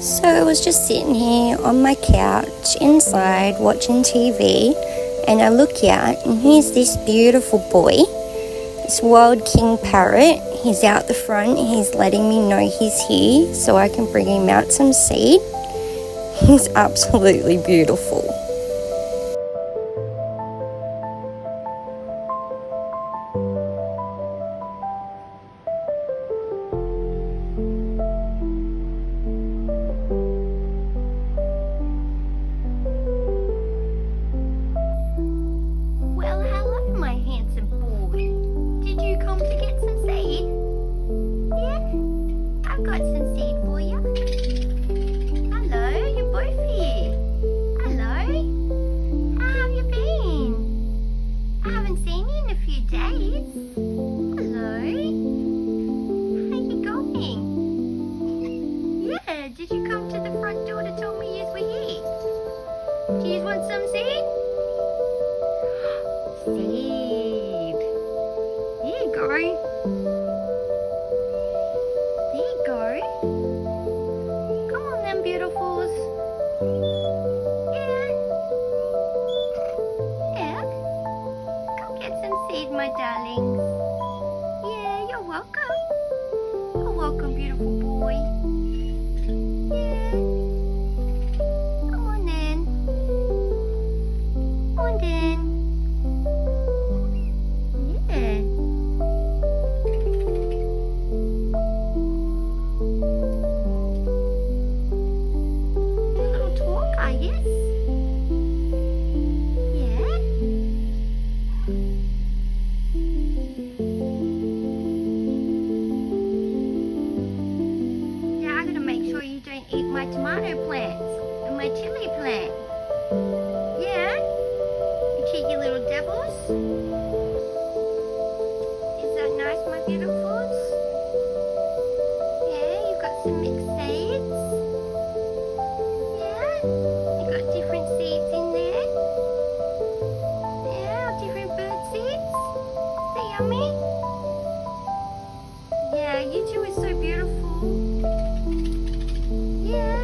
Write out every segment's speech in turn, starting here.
So I was just sitting here on my couch inside watching TV, and I look out and here's this beautiful boy, this wild king parrot. He's out the front, he's letting me know he's here so I can bring him out some seed. He's absolutely beautiful. Well, hello, my handsome boy. Did you come to get some seed? Yeah, I've got some seed for you. Hello, you're both here. Hello, how have you been? I haven't seen you in a few days. Hello, how you going? Yeah, did you come to the front door to tell me you were here? Do you want some seed? Seed. There you go. There you go. Come on then, beautifuls. Yeah. Yeah. Come get some seed, my darlings. Yeah, you're welcome. You're welcome, beautiful boy. Yeah. Come on then. Come on then. Yeah. A little talk, I guess. Yeah. Yeah, I gotta make sure you don't eat my tomato plants and my chili plant. Yeah? You cheeky little devils. Is that nice, my beautifuls? Yeah, you've got some mixed seeds. Yeah, you've got different seeds in there. Yeah, different bird seeds. Is that yummy? Yeah, you two are so beautiful. Yeah.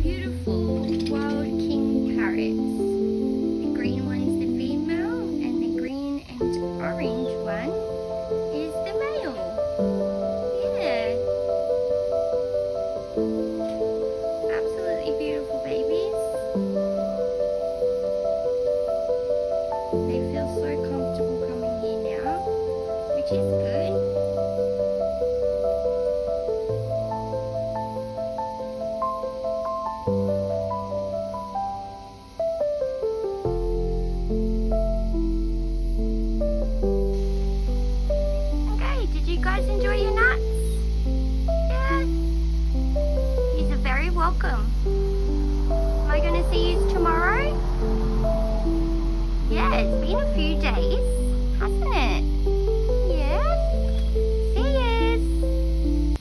Beautiful wild king parrots. The green one is the female, and the green and orange one is the male. Yeah. Absolutely beautiful babies. They feel so comfortable coming here now, which is good. Okay, did you guys enjoy your nuts? Yeah? You're very welcome. Am I going to see you tomorrow? Yeah, it's been a few days, hasn't it?